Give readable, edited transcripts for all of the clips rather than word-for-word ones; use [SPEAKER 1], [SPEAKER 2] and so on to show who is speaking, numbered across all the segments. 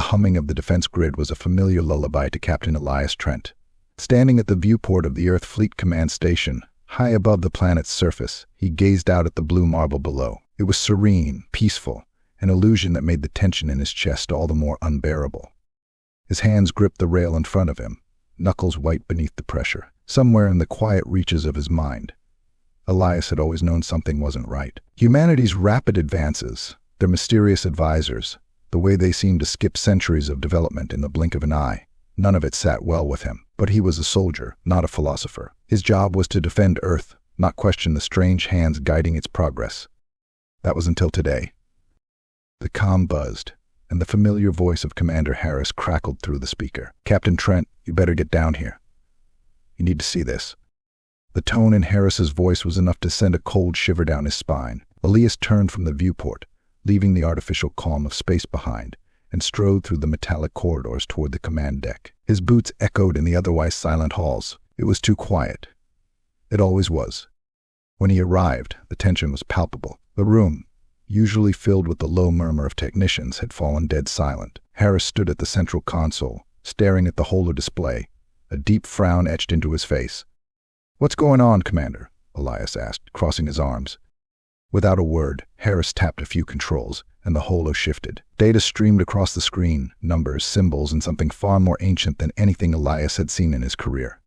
[SPEAKER 1] humming of the defense grid was a familiar lullaby to Captain Elias Trent. Standing at the viewport of the Earth Fleet Command Station, high above the planet's surface, he gazed out at the blue marble below. It was serene, peaceful, an illusion that made the tension in his chest all the more unbearable. His hands gripped the rail in front of him, knuckles white beneath the pressure. Somewhere in the quiet reaches of his mind, Elias had always known something wasn't right. Humanity's rapid advances, their mysterious advisors, the way they seemed to skip centuries of development in the blink of an eye, none of it sat well with him. But he was a soldier, not a philosopher. His job was to defend Earth, not question the strange hands guiding its progress. That was until today. The comm buzzed, and the familiar voice of Commander Harris crackled through the speaker. "Captain Trent, you better get down here. You need to see this." The tone in Harris's voice was enough to send a cold shiver down his spine. Elias turned from the viewport, leaving the artificial calm of space behind, and strode through the metallic corridors toward the command deck. His boots echoed in the otherwise silent halls. It was too quiet. It always was. When he arrived, the tension was palpable. The room, usually filled with the low murmur of technicians, had fallen dead silent. Harris stood at the central console, staring at the holo display, a deep frown etched into his face. "What's going on, Commander?" Elias asked, crossing his arms. Without a word, Harris tapped a few controls, and the holo shifted. Data streamed across the screen, numbers, symbols, and something far more ancient than anything Elias had seen in his career.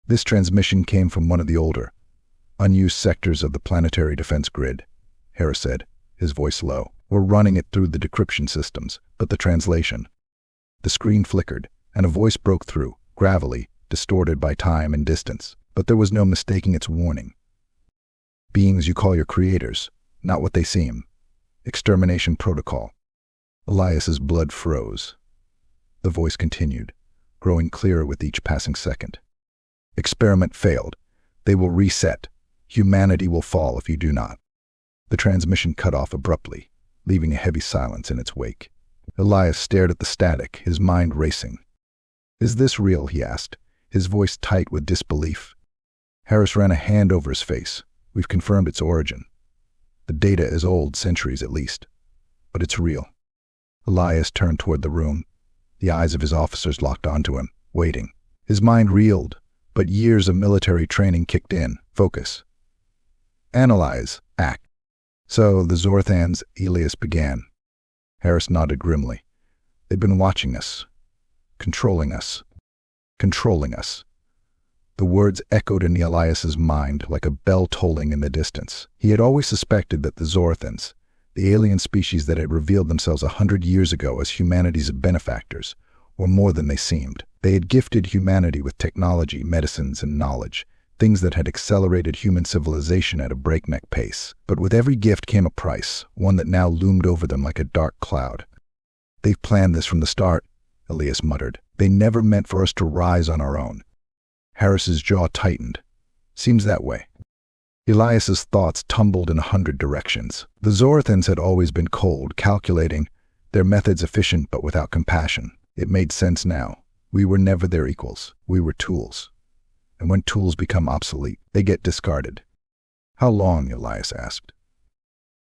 [SPEAKER 1] This transmission came from one of the older, unused sectors of the planetary defense grid, Harris said, his voice low. "We're running it through the decryption systems, but the translation..." The screen flickered, and a voice broke through, gravelly, distorted by time and distance. But there was no mistaking its warning. "Beings you call your creators, not what they seem. Extermination protocol." Elias's blood froze. The voice continued, growing clearer with each passing second. "Experiment failed. They will reset. Humanity will fall if you do not." The transmission cut off abruptly, leaving a heavy silence in its wake. Elias stared at the static, his mind racing. "Is this real?" he asked, his voice tight with disbelief. Harris ran a hand over his face. "We've confirmed its origin. The data is old, centuries at least. But it's real." Elias turned toward the room. The eyes of his officers locked onto him, waiting. His mind reeled, but years of military training kicked in. Focus. Analyze. Act. "So, the Zorathans," Elias began. Harris nodded grimly. "They've been watching us. Controlling us. Controlling us." The words echoed in Elias's mind like a bell tolling in the distance. He had always suspected that the Zorathans, the alien species that had revealed themselves 100 years ago as humanity's benefactors, were more than they seemed. They had gifted humanity with technology, medicines, and knowledge, things that had accelerated human civilization at a breakneck pace. But with every gift came a price, one that now loomed over them like a dark cloud. "They've planned this from the start," Elias muttered. "They never meant for us to rise on our own." Harris's jaw tightened. "Seems that way." Elias's thoughts tumbled in 100 directions. The Zorathans had always been cold, calculating, their methods efficient but without compassion. It made sense now. We were never their equals. We were tools. And when tools become obsolete, they get discarded. "How long?" Elias asked.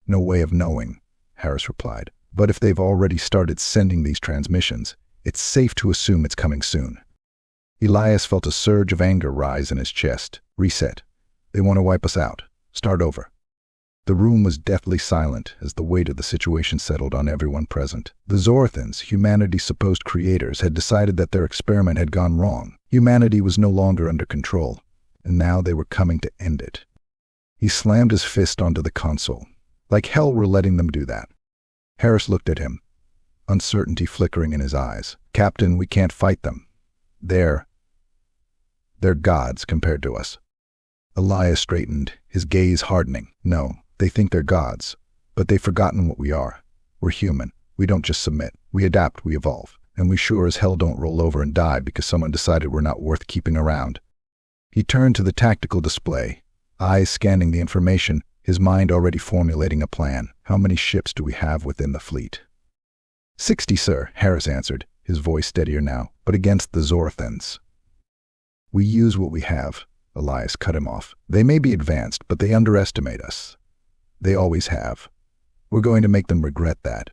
[SPEAKER 1] "No way of knowing," Harris replied. "But if they've already started sending these transmissions, it's safe to assume it's coming soon." Elias felt a surge of anger rise in his chest. Reset. They want to wipe us out. Start over. The room was deathly silent as the weight of the situation settled on everyone present. The Zorathans, humanity's supposed creators, had decided that their experiment had gone wrong. Humanity was no longer under control, and now they were coming to end it. He slammed his fist onto the console. Like hell we're letting them do that. Harris looked at him, uncertainty flickering in his eyes. "Captain, we can't fight them. They're gods compared to us." Elias straightened, his gaze hardening. "No, they think they're gods, but they've forgotten what we are. We're human. We don't just submit. We adapt, we evolve. And we sure as hell don't roll over and die because someone decided we're not worth keeping around." He turned to the tactical display, eyes scanning the information, his mind already formulating a plan. "How many ships do we have within the fleet?" 60, sir," Harris answered, his voice steadier now, "but against the Zorathans." "We use what we have," Elias cut him off. "They may be advanced, but they underestimate us. They always have. We're going to make them regret that."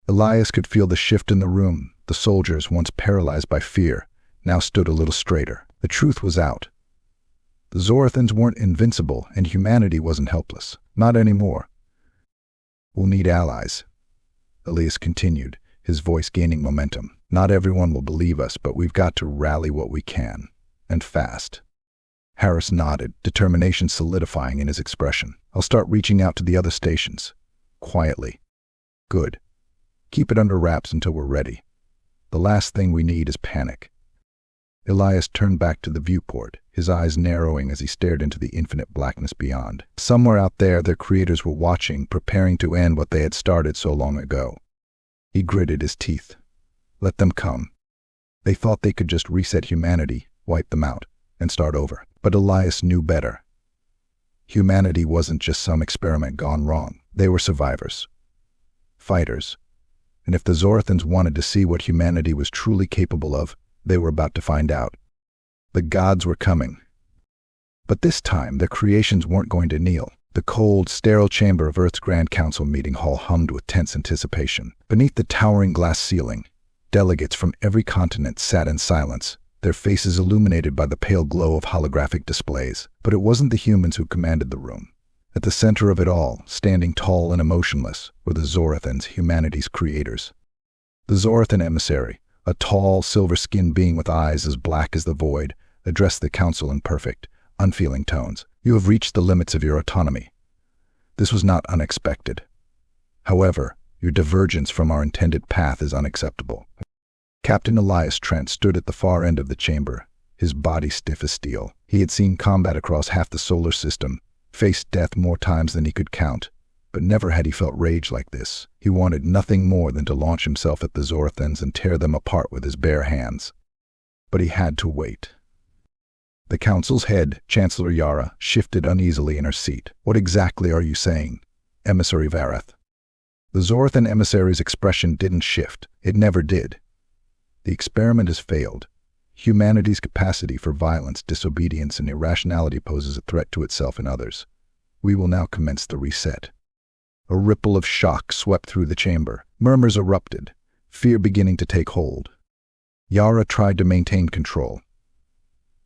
[SPEAKER 1] Elias could feel the shift in the room. The soldiers, once paralyzed by fear, now stood a little straighter. The truth was out. The Zorathans weren't invincible, and humanity wasn't helpless. Not anymore. "We'll need allies," Elias continued, his voice gaining momentum. "Not everyone will believe us, but we've got to rally what we can. And fast." Harris nodded, determination solidifying in his expression. "I'll start reaching out to the other stations. Quietly." "Good. Keep it under wraps until we're ready. The last thing we need is panic." Elias turned back to the viewport, his eyes narrowing as he stared into the infinite blackness beyond. Somewhere out there, their creators were watching, preparing to end what they had started so long ago. He gritted his teeth. Let them come. They thought they could just reset humanity, wipe them out, and start over. But Elias knew better. Humanity wasn't just some experiment gone wrong. They were survivors. Fighters. And if the Zorathans wanted to see what humanity was truly capable of, they were about to find out. The gods were coming. But this time, their creations weren't going to kneel. The cold, sterile chamber of Earth's Grand Council meeting hall hummed with tense anticipation. Beneath the towering glass ceiling, delegates from every continent sat in silence, their faces illuminated by the pale glow of holographic displays. But it wasn't the humans who commanded the room. At the center of it all, standing tall and emotionless, were the Zorathans, humanity's creators. The Zorathan emissary, a tall, silver-skinned being with eyes as black as the void, addressed the council in perfect, unfeeling tones. "You have reached the limits of your autonomy. This was not unexpected. However, your divergence from our intended path is unacceptable." Captain Elias Trent stood at the far end of the chamber, his body stiff as steel. He had seen combat across half the solar system, faced death more times than he could count, but never had he felt rage like this. He wanted nothing more than to launch himself at the Zorathans and tear them apart with his bare hands. But he had to wait. The council's head, Chancellor Yara, shifted uneasily in her seat. "What exactly are you saying, Emissary Varath?" The Zorathan emissary's expression didn't shift. It never did. "The experiment has failed. Humanity's capacity for violence, disobedience, and irrationality poses a threat to itself and others. We will now commence the reset." A ripple of shock swept through the chamber. Murmurs erupted, fear beginning to take hold. Yara tried to maintain control.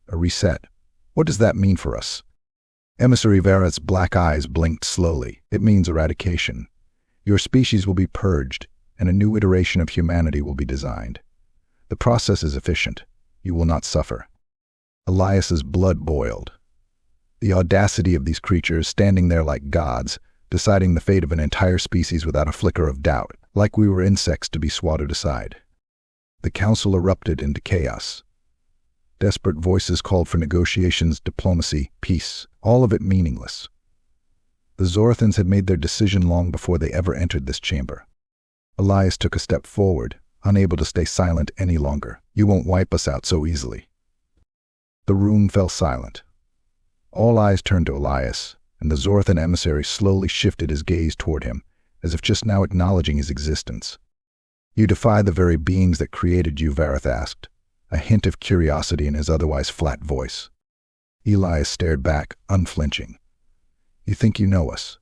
[SPEAKER 1] "A reset? What does that mean for us?" Emissary Varath's black eyes blinked slowly. "It means eradication. Your species will be purged, and a new iteration of humanity will be designed. The process is efficient. You will not suffer." Elias's blood boiled. The audacity of these creatures, standing there like gods, deciding the fate of an entire species without a flicker of doubt, like we were insects to be swatted aside. The council erupted into chaos. Desperate voices called for negotiations, diplomacy, peace, all of it meaningless. The Zorathans had made their decision long before they ever entered this chamber. Elias took a step forward, unable to stay silent any longer. "You won't wipe us out so easily." The room fell silent. All eyes turned to Elias, and the Zorathan emissary slowly shifted his gaze toward him, as if just now acknowledging his existence. "You defy the very beings that created you?" Varath asked, a hint of curiosity in his otherwise flat voice. Elias stared back, unflinching. "You think you know us.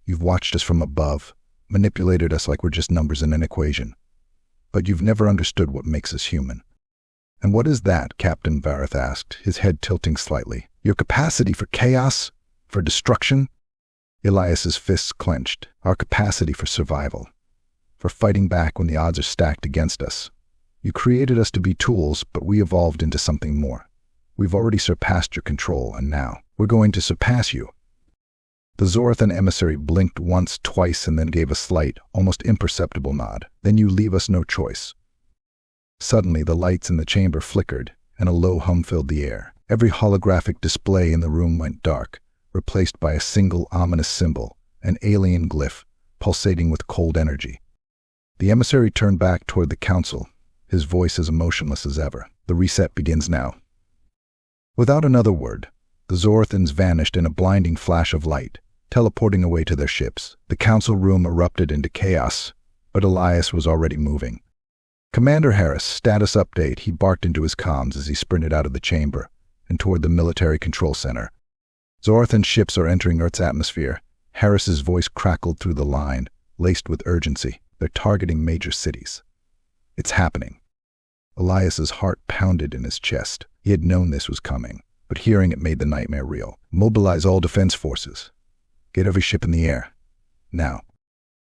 [SPEAKER 1] You've watched us from above, manipulated us like we're just numbers in an equation. But you've never understood what makes us human." "And what is that?" Captain Varath asked, his head tilting slightly. "Your capacity for chaos? For destruction?" Elias's fists clenched. "Our capacity for survival. For fighting back when the odds are stacked against us. You created us to be tools, but we evolved into something more. We've already surpassed your control, and now we're going to surpass you." The Zorathan emissary blinked once, twice, and then gave a slight, almost imperceptible nod. "Then you leave us no choice." Suddenly, the lights in the chamber flickered, and a low hum filled the air. Every holographic display in the room went dark, replaced by a single ominous symbol, an alien glyph, pulsating with cold energy. The emissary turned back toward the council, his voice as emotionless as ever. "The reset begins now." Without another word, the Zorathans vanished in a blinding flash of light, teleporting away to their ships. The council room erupted into chaos, but Elias was already moving. "Commander Harris, status update," he barked into his comms as he sprinted out of the chamber and toward the military control center. "Zorathan ships are entering Earth's atmosphere." Harris's voice crackled through the line, laced with urgency. They're targeting major cities. It's happening. Elias's heart pounded in his chest. He had known this was coming, but hearing it made the nightmare real. Mobilize all defense forces. Get every ship in the air. Now.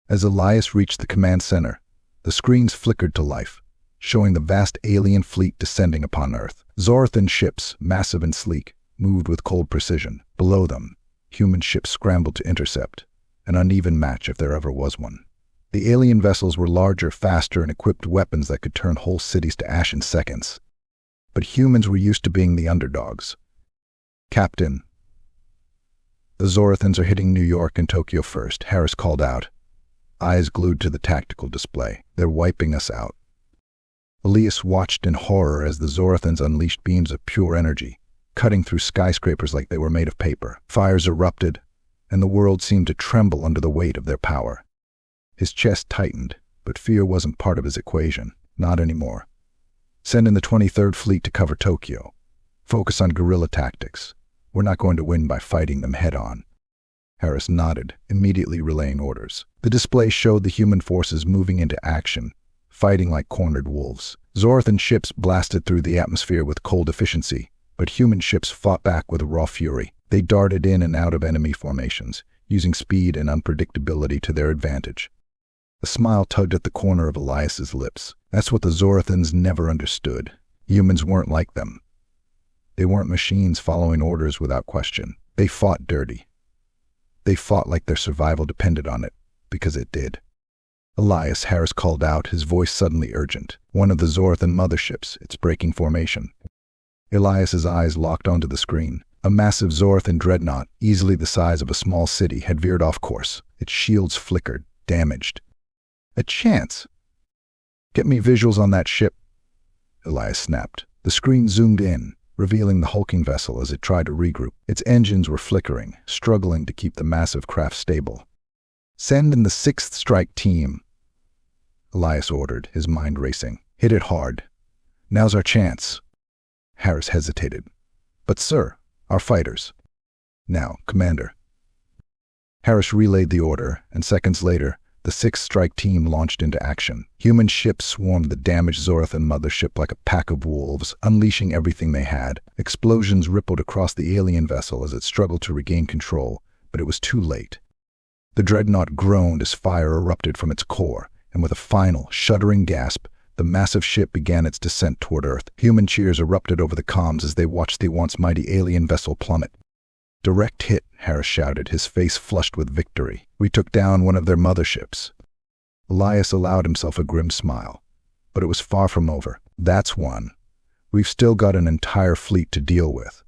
[SPEAKER 1] As Elias reached the command center, the screens flickered to life, showing the vast alien fleet descending upon Earth. Zorathan ships, massive and sleek, moved with cold precision. Below them, human ships scrambled to intercept, an uneven match if there ever was one. The alien vessels were larger, faster, and equipped weapons that could turn whole cities to ash in seconds. But humans were used to being the underdogs. Captain, the Zorathans are hitting New York and Tokyo first, Harris called out, eyes glued to the tactical display. They're wiping us out. Elias watched in horror as the Zorathans unleashed beams of pure energy, cutting through skyscrapers like they were made of paper. Fires erupted, and the world seemed to tremble under the weight of their power. His chest tightened, but fear wasn't part of his equation. Not anymore. Send in the 23rd Fleet to cover Tokyo. Focus on guerrilla tactics. We're not going to win by fighting them head-on. Harris nodded, immediately relaying orders. The display showed the human forces moving into action, fighting like cornered wolves. Zorathan ships blasted through the atmosphere with cold efficiency, but human ships fought back with raw fury. They darted in and out of enemy formations, using speed and unpredictability to their advantage. A smile tugged at the corner of Elias's lips. That's what the Zorathans never understood. Humans weren't like them. They weren't machines following orders without question. They fought dirty. They fought like their survival depended on it, because it did. Elias, Harris called out, his voice suddenly urgent. One of the Zorathan motherships, it's breaking formation. Elias's eyes locked onto the screen. A massive Zorathan dreadnought, easily the size of a small city, had veered off course. Its shields flickered, damaged. A chance. Get me visuals on that ship. Elias snapped. The screen zoomed in, revealing the hulking vessel as it tried to regroup. Its engines were flickering, struggling to keep the massive craft stable. Send in the 6th Strike Team, Elias ordered, his mind racing. Hit it hard. Now's our chance. Harris hesitated. But sir, our fighters. Now, Commander. Harris relayed the order, and seconds later, the 6th Strike Team launched into action. Human ships swarmed the damaged Zorathan mothership like a pack of wolves, unleashing everything they had. Explosions rippled across the alien vessel as it struggled to regain control, but it was too late. The dreadnought groaned as fire erupted from its core, and with a final, shuddering gasp, the massive ship began its descent toward Earth. Human cheers erupted over the comms as they watched the once mighty alien vessel plummet. Direct hit, Harris shouted, his face flushed with victory. We took down one of their motherships. Elias allowed himself a grim smile. But it was far from over. That's one. We've still got an entire fleet to deal with.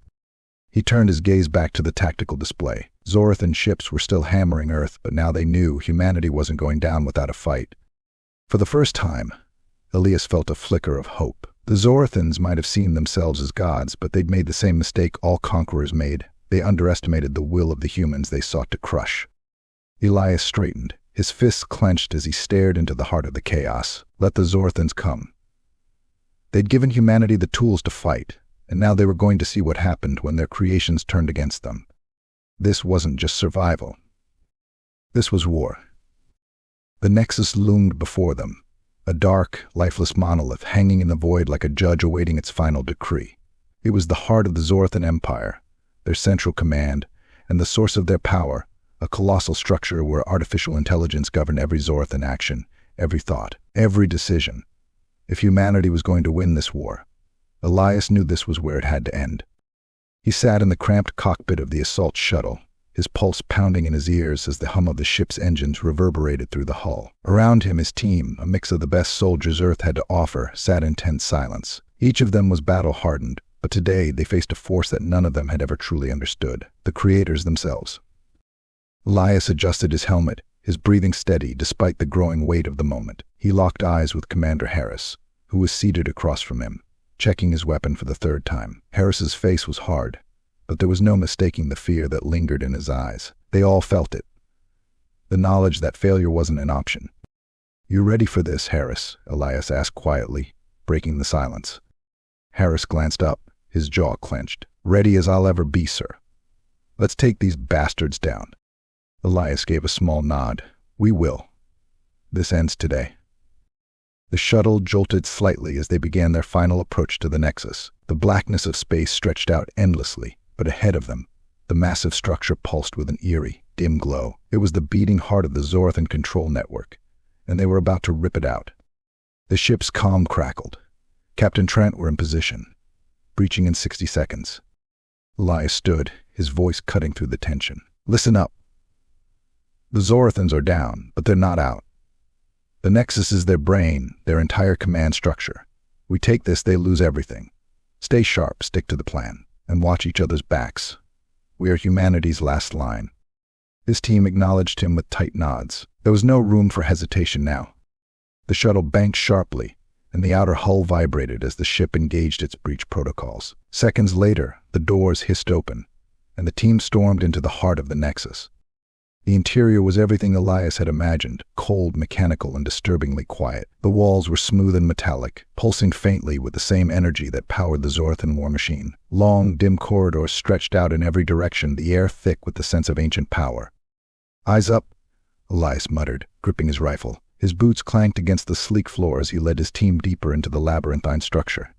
[SPEAKER 1] He turned his gaze back to the tactical display. Zorathan ships were still hammering Earth, but now they knew humanity wasn't going down without a fight. For the first time, Elias felt a flicker of hope. The Zorathans might have seen themselves as gods, but they'd made the same mistake all conquerors made. They underestimated the will of the humans they sought to crush. Elias straightened, his fists clenched as he stared into the heart of the chaos. Let the Zorathans come. They'd given humanity the tools to fight, and now they were going to see what happened when their creations turned against them. This wasn't just survival. This was war. The Nexus loomed before them, a dark, lifeless monolith hanging in the void like a judge awaiting its final decree. It was the heart of the Zorathan Empire, their central command, and the source of their power, a colossal structure where artificial intelligence governed every Zorathan action, every thought, every decision. If humanity was going to win this war, Elias knew this was where it had to end. He sat in the cramped cockpit of the assault shuttle, his pulse pounding in his ears as the hum of the ship's engines reverberated through the hull. Around him, his team, a mix of the best soldiers Earth had to offer, sat in tense silence. Each of them was battle-hardened, but today they faced a force that none of them had ever truly understood, the creators themselves. Elias adjusted his helmet, his breathing steady despite the growing weight of the moment. He locked eyes with Commander Harris, who was seated across from him, checking his weapon for the 3rd time. Harris's face was hard, but there was no mistaking the fear that lingered in his eyes. They all felt it. The knowledge that failure wasn't an option. You ready for this, Harris? Elias asked quietly, breaking the silence. Harris glanced up, his jaw clenched. Ready as I'll ever be, sir. Let's take these bastards down. Elias gave a small nod. We will. This ends today. The shuttle jolted slightly as they began their final approach to the Nexus. The blackness of space stretched out endlessly, but ahead of them, the massive structure pulsed with an eerie, dim glow. It was the beating heart of the Zorathan control network, and they were about to rip it out. The ship's comm crackled. Captain Trent were in position, breaching in 60 seconds. Elias stood, his voice cutting through the tension. Listen up. The Zorathans are down, but they're not out. The Nexus is their brain, their entire command structure. We take this, they lose everything. Stay sharp, stick to the plan, and watch each other's backs. We are humanity's last line. His team acknowledged him with tight nods. There was no room for hesitation now. The shuttle banked sharply, and the outer hull vibrated as the ship engaged its breach protocols. Seconds later, the doors hissed open, and the team stormed into the heart of the Nexus. The interior was everything Elias had imagined, cold, mechanical, and disturbingly quiet. The walls were smooth and metallic, pulsing faintly with the same energy that powered the Zorathan war machine. Long, dim corridors stretched out in every direction, the air thick with the sense of ancient power. Eyes up, Elias muttered, gripping his rifle. His boots clanked against the sleek floor as he led his team deeper into the labyrinthine structure.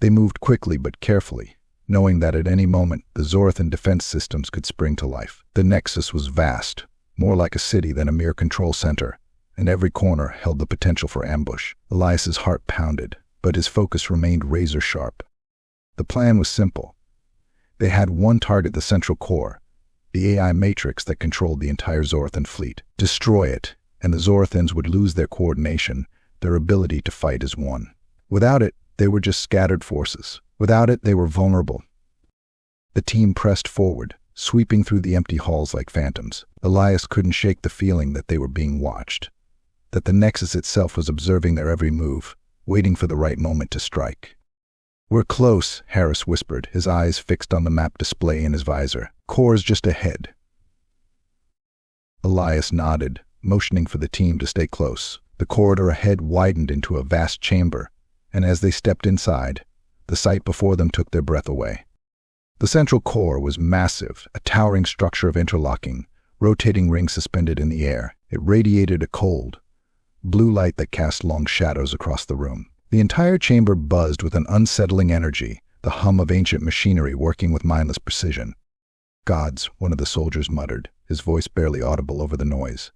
[SPEAKER 1] They moved quickly but carefully, knowing that at any moment the Zorathan defense systems could spring to life. The Nexus was vast, more like a city than a mere control center, and every corner held the potential for ambush. Elias's heart pounded, but his focus remained razor-sharp. The plan was simple. They had one target, the central core, the AI matrix that controlled the entire Zorathan fleet. Destroy it, and the Zorathans would lose their coordination, their ability to fight as one. Without it, they were just scattered forces. Without it, they were vulnerable. The team pressed forward, sweeping through the empty halls like phantoms. Elias couldn't shake the feeling that they were being watched, that the Nexus itself was observing their every move, waiting for the right moment to strike. We're close, Harris whispered, his eyes fixed on the map display in his visor. Core's just ahead. Elias nodded, motioning for the team to stay close. The corridor ahead widened into a vast chamber, and as they stepped inside, the sight before them took their breath away. The central core was massive, a towering structure of interlocking, rotating rings suspended in the air. It radiated a cold, blue light that cast long shadows across the room. The entire chamber buzzed with an unsettling energy, the hum of ancient machinery working with mindless precision. Gods, one of the soldiers muttered, his voice barely audible over the noise.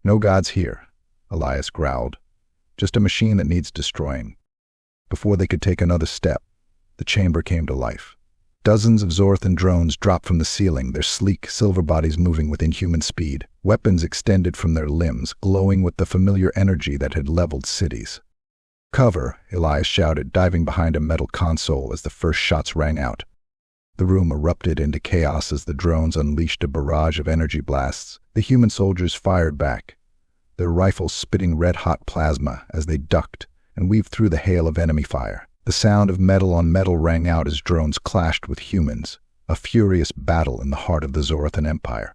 [SPEAKER 1] No gods here, Elias growled. Just a machine that needs destroying. Before they could take another step, the chamber came to life. Dozens of Zorathan drones dropped from the ceiling, their sleek, silver bodies moving with inhuman speed. Weapons extended from their limbs, glowing with the familiar energy that had leveled cities. Cover, Elias shouted, diving behind a metal console as the first shots rang out. The room erupted into chaos as the drones unleashed a barrage of energy blasts. The human soldiers fired back, their rifles spitting red-hot plasma as they ducked and weaved through the hail of enemy fire. The sound of metal on metal rang out as drones clashed with humans, a furious battle in the heart of the Zorathan Empire.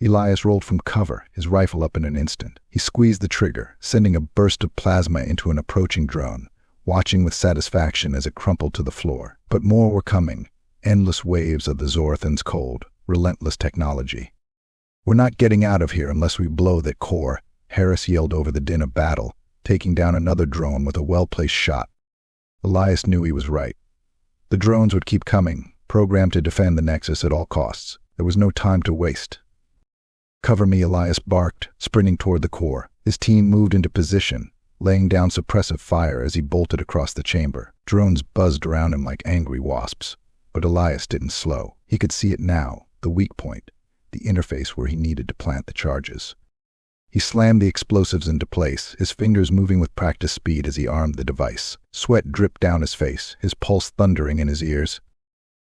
[SPEAKER 1] Elias rolled from cover, his rifle up in an instant. He squeezed the trigger, sending a burst of plasma into an approaching drone, watching with satisfaction as it crumpled to the floor. But more were coming, endless waves of the Zorathan's cold, relentless technology. We're not getting out of here unless we blow that core, Harris yelled over the din of battle, taking down another drone with a well-placed shot. Elias knew he was right. The drones would keep coming, programmed to defend the Nexus at all costs. There was no time to waste. Cover me, Elias barked, sprinting toward the core. His team moved into position, laying down suppressive fire as he bolted across the chamber. Drones buzzed around him like angry wasps, but Elias didn't slow. He could see it now, the weak point, the interface where he needed to plant the charges. He slammed the explosives into place, his fingers moving with practiced speed as he armed the device. Sweat dripped down his face, his pulse thundering in his ears.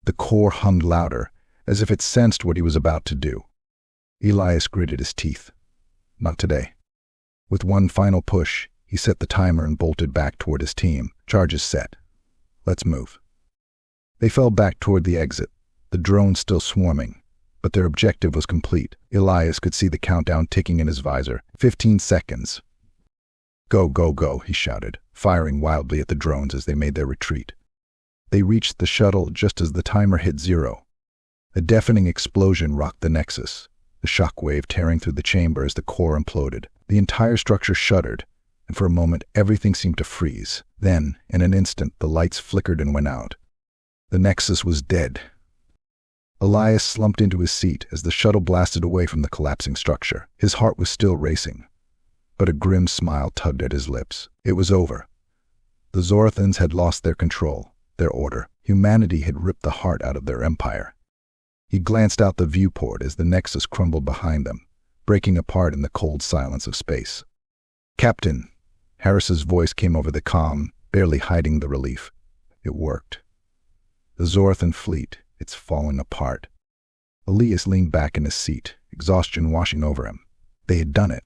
[SPEAKER 1] The core hummed louder, as if it sensed what he was about to do. Elias gritted his teeth. Not today. With one final push, he set the timer and bolted back toward his team. Charges set. Let's move. They fell back toward the exit, the drones still swarming. But their objective was complete. Elias could see the countdown ticking in his visor. 15 seconds. Go, go, go, he shouted, firing wildly at the drones as they made their retreat. They reached the shuttle just as the timer hit 0. A deafening explosion rocked the Nexus, the shockwave tearing through the chamber as the core imploded. The entire structure shuddered, and for a moment everything seemed to freeze. Then, in an instant, the lights flickered and went out. The Nexus was dead. Elias slumped into his seat as the shuttle blasted away from the collapsing structure. His heart was still racing, but a grim smile tugged at his lips. It was over. The Zorathans had lost their control, their order. Humanity had ripped the heart out of their empire. He glanced out the viewport as the Nexus crumbled behind them, breaking apart in the cold silence of space. "Captain," Harris's voice came over the comm, barely hiding the relief. It worked. The Zorathan fleet, it's falling apart. Elias leaned back in his seat, exhaustion washing over him. They had done it.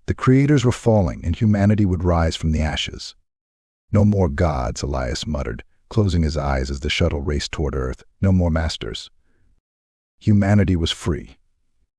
[SPEAKER 1] The creators were falling, and humanity would rise from the ashes. "No more gods," Elias muttered, closing his eyes as the shuttle raced toward Earth. "No more masters." Humanity was free.